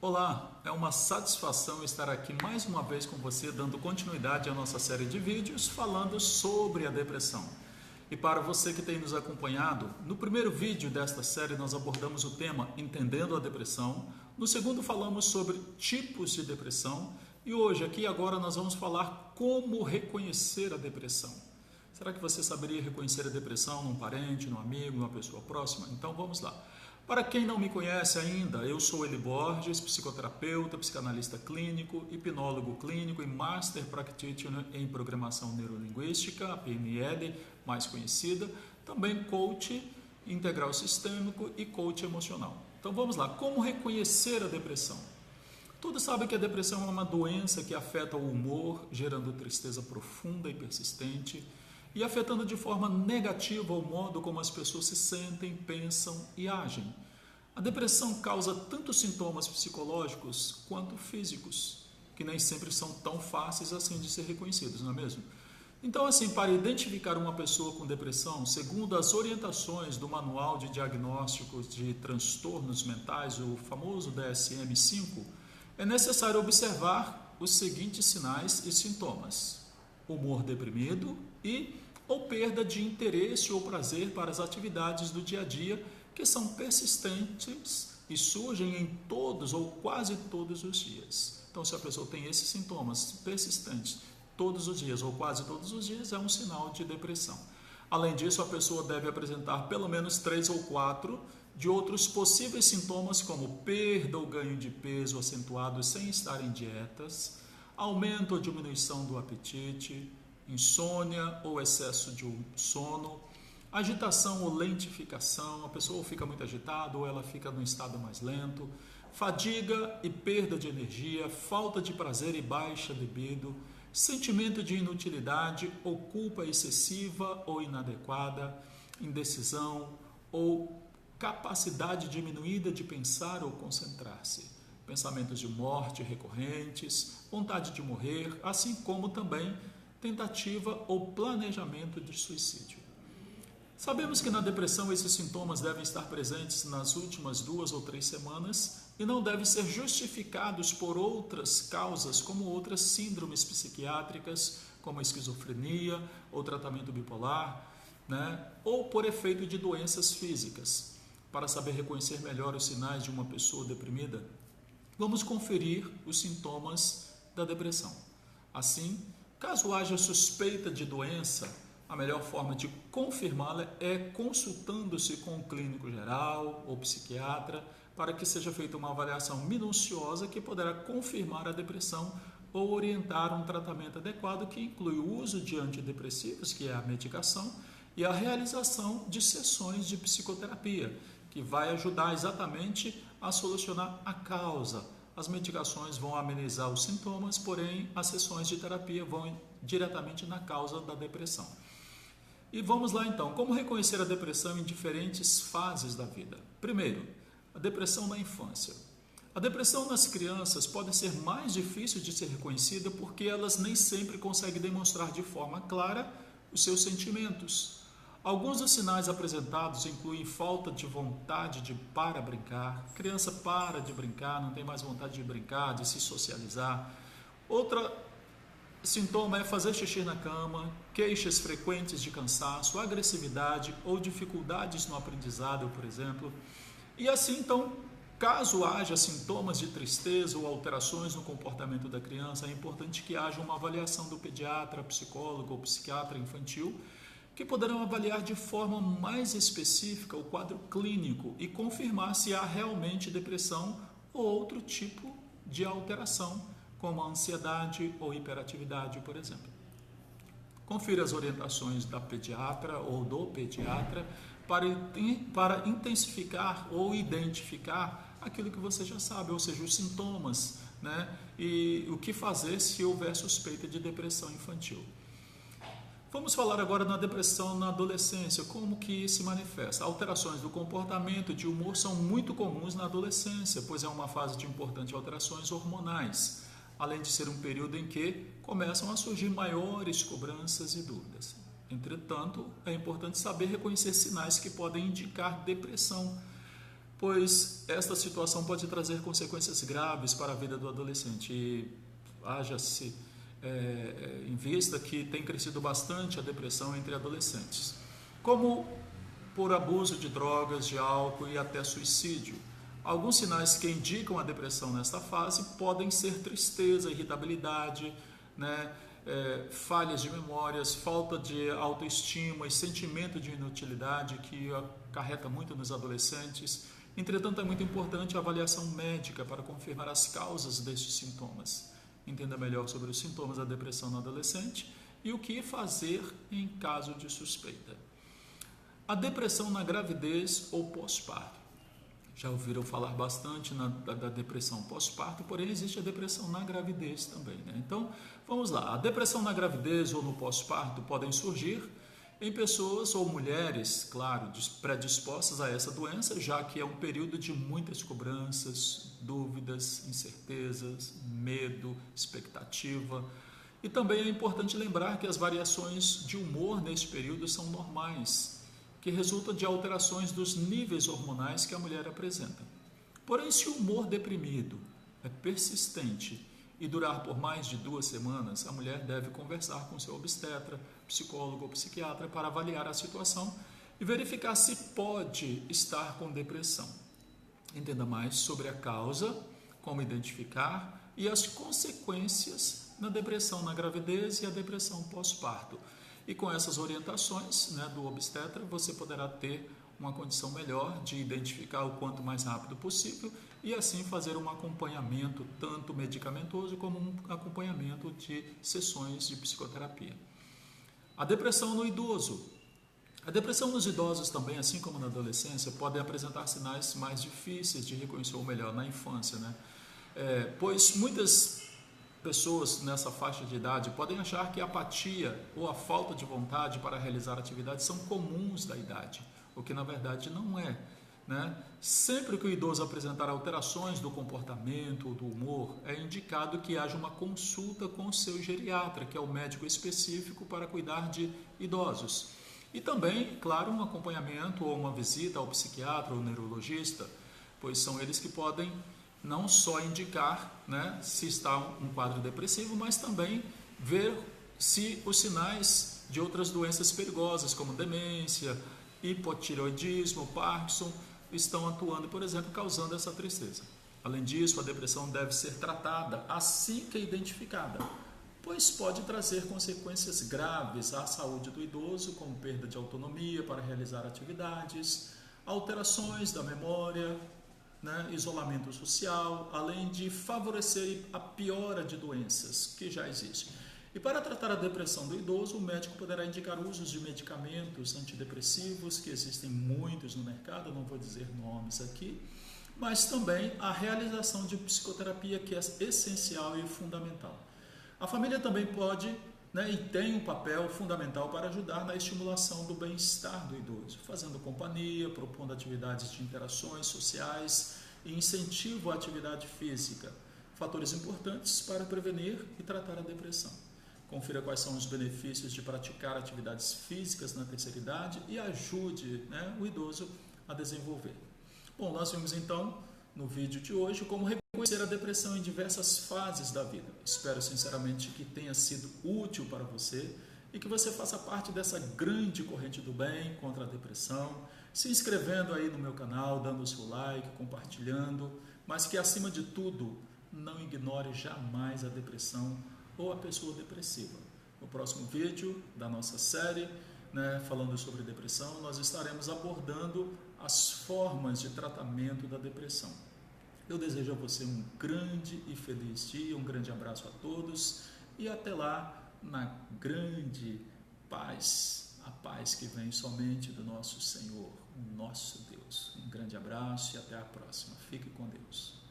Olá, é uma satisfação estar aqui mais uma vez com você, dando continuidade à nossa série de vídeos falando sobre a depressão. E para você que tem nos acompanhado, no primeiro vídeo desta série nós abordamos o tema Entendendo a Depressão, no segundo falamos sobre tipos de depressão e hoje, aqui e agora, nós vamos falar como reconhecer a depressão. Será que você saberia reconhecer a depressão num parente, num amigo, numa pessoa próxima? Então vamos lá. Para quem não me conhece ainda, eu sou Eli Borges, psicoterapeuta, psicanalista clínico, hipnólogo clínico e Master Practitioner em Programação Neurolinguística, a PNL, mais conhecida, também coach integral sistêmico e coach emocional. Então vamos lá, como reconhecer a depressão? Todos sabem que a depressão é uma doença que afeta o humor, gerando tristeza profunda e persistente, e afetando de forma negativa o modo como as pessoas se sentem, pensam e agem. A depressão causa tanto sintomas psicológicos quanto físicos, que nem sempre são tão fáceis assim de ser reconhecidos, não é mesmo? Então, assim, para identificar uma pessoa com depressão, segundo as orientações do Manual de Diagnósticos de Transtornos Mentais, o famoso DSM-5, é necessário observar os seguintes sinais e sintomas: humor deprimido ou perda de interesse ou prazer para as atividades do dia a dia, que são persistentes e surgem em todos ou quase todos os dias. Então, se a pessoa tem esses sintomas persistentes todos os dias ou quase todos os dias, é um sinal de depressão. Além disso, a pessoa deve apresentar pelo menos 3 ou 4 de outros possíveis sintomas, como perda ou ganho de peso acentuado sem estar em dietas, aumento ou diminuição do apetite, insônia ou excesso de sono, agitação ou lentificação, a pessoa fica muito agitada ou ela fica num estado mais lento, fadiga e perda de energia, falta de prazer e baixa libido, sentimento de inutilidade ou culpa excessiva ou inadequada, indecisão ou capacidade diminuída de pensar ou concentrar-se, pensamentos de morte recorrentes, vontade de morrer, assim como também tentativa ou planejamento de suicídio. Sabemos que na depressão esses sintomas devem estar presentes nas últimas 2 ou 3 semanas e não devem ser justificados por outras causas, como outras síndromes psiquiátricas, como a esquizofrenia ou tratamento bipolar, ou por efeito de doenças físicas. Para saber reconhecer melhor os sinais de uma pessoa deprimida, vamos conferir os sintomas da depressão. Assim, caso haja suspeita de doença, a melhor forma de confirmá-la é consultando-se com um clínico geral ou psiquiatra para que seja feita uma avaliação minuciosa que poderá confirmar a depressão ou orientar um tratamento adequado que inclui o uso de antidepressivos, que é a medicação, e a realização de sessões de psicoterapia, que vai ajudar exatamente a solucionar a causa. As medicações vão amenizar os sintomas, porém as sessões de terapia vão diretamente na causa da depressão. E vamos lá então, como reconhecer a depressão em diferentes fases da vida? Primeiro, a depressão na infância. A depressão nas crianças pode ser mais difícil de ser reconhecida porque elas nem sempre conseguem demonstrar de forma clara os seus sentimentos. Alguns dos sinais apresentados incluem falta de vontade para brincar, criança para de brincar, não tem mais vontade de brincar, de se socializar. Outro sintoma é fazer xixi na cama, queixas frequentes de cansaço, agressividade ou dificuldades no aprendizado, por exemplo. E assim, então, caso haja sintomas de tristeza ou alterações no comportamento da criança, é importante que haja uma avaliação do pediatra, psicólogo ou psiquiatra infantil, que poderão avaliar de forma mais específica o quadro clínico e confirmar se há realmente depressão ou outro tipo de alteração, como a ansiedade ou hiperatividade, por exemplo. Confira as orientações da pediatra ou do pediatra para intensificar ou identificar aquilo que você já sabe, ou seja, os sintomas, e o que fazer se houver suspeita de depressão infantil. Vamos falar agora na depressão na adolescência, como que se manifesta. Alterações do comportamento e de humor são muito comuns na adolescência, pois é uma fase de importantes alterações hormonais, além de ser um período em que começam a surgir maiores cobranças e dúvidas. Entretanto, é importante saber reconhecer sinais que podem indicar depressão, pois esta situação pode trazer consequências graves para a vida do adolescente. E haja-se em vista que tem crescido bastante a depressão entre adolescentes, como por abuso de drogas, de álcool e até suicídio. Alguns sinais que indicam a depressão nesta fase podem ser tristeza, irritabilidade, falhas de memórias, falta de autoestima e sentimento de inutilidade, que acarreta muito nos adolescentes. Entretanto, é muito importante a avaliação médica para confirmar as causas destes sintomas. Entenda melhor sobre os sintomas da depressão no adolescente e o que fazer em caso de suspeita. A depressão na gravidez ou pós-parto. Já ouviram falar bastante da depressão pós-parto, porém existe a depressão na gravidez também, Então, vamos lá. A depressão na gravidez ou no pós-parto podem surgir em pessoas ou mulheres, claro, predispostas a essa doença, já que é um período de muitas cobranças, dúvidas, incertezas, medo, expectativa. E também é importante lembrar que as variações de humor neste período são normais, que resultam de alterações dos níveis hormonais que a mulher apresenta. Porém, se o humor deprimido é persistente e durar por mais de 2 semanas, a mulher deve conversar com seu obstetra, psicólogo ou psiquiatra para avaliar a situação e verificar se pode estar com depressão. Entenda mais sobre a causa, como identificar e as consequências na depressão na gravidez e a depressão pós-parto. E com essas orientações do obstetra, você poderá ter uma condição melhor de identificar o quanto mais rápido possível e assim fazer um acompanhamento tanto medicamentoso como um acompanhamento de sessões de psicoterapia. A depressão no idoso. A depressão nos idosos também, assim como na adolescência, podem apresentar sinais mais difíceis de reconhecer, ou melhor, na infância, pois muitas pessoas nessa faixa de idade podem achar que a apatia ou a falta de vontade para realizar atividades são comuns da idade, o que na verdade não é. Sempre que o idoso apresentar alterações do comportamento ou do humor, é indicado que haja uma consulta com o seu geriatra, que é o médico específico para cuidar de idosos. E também, claro, um acompanhamento ou uma visita ao psiquiatra ou neurologista, pois são eles que podem não só indicar se está um quadro depressivo, mas também ver se os sinais de outras doenças perigosas, como demência, hipotireoidismo, Parkinson, estão atuando, por exemplo, causando essa tristeza. Além disso, a depressão deve ser tratada assim que identificada, pois pode trazer consequências graves à saúde do idoso, como perda de autonomia para realizar atividades, alterações da memória, isolamento social, além de favorecer a piora de doenças que já existem. E para tratar a depressão do idoso, o médico poderá indicar usos de medicamentos antidepressivos, que existem muitos no mercado, não vou dizer nomes aqui, mas também a realização de psicoterapia, que é essencial e fundamental. A família também pode e tem um papel fundamental para ajudar na estimulação do bem-estar do idoso, fazendo companhia, propondo atividades de interações sociais e incentivo à atividade física, fatores importantes para prevenir e tratar a depressão. Confira quais são os benefícios de praticar atividades físicas na terceira idade e ajude o idoso a desenvolver. Bom, nós vimos então no vídeo de hoje como reconhecer a depressão em diversas fases da vida. Espero sinceramente que tenha sido útil para você e que você faça parte dessa grande corrente do bem contra a depressão, se inscrevendo aí no meu canal, dando o seu like, compartilhando, mas que acima de tudo não ignore jamais a depressão ou a pessoa depressiva. No próximo vídeo da nossa série, falando sobre depressão, nós estaremos abordando as formas de tratamento da depressão. Eu desejo a você um grande e feliz dia, um grande abraço a todos e até lá na grande paz, a paz que vem somente do nosso Senhor, o nosso Deus. Um grande abraço e até a próxima. Fique com Deus.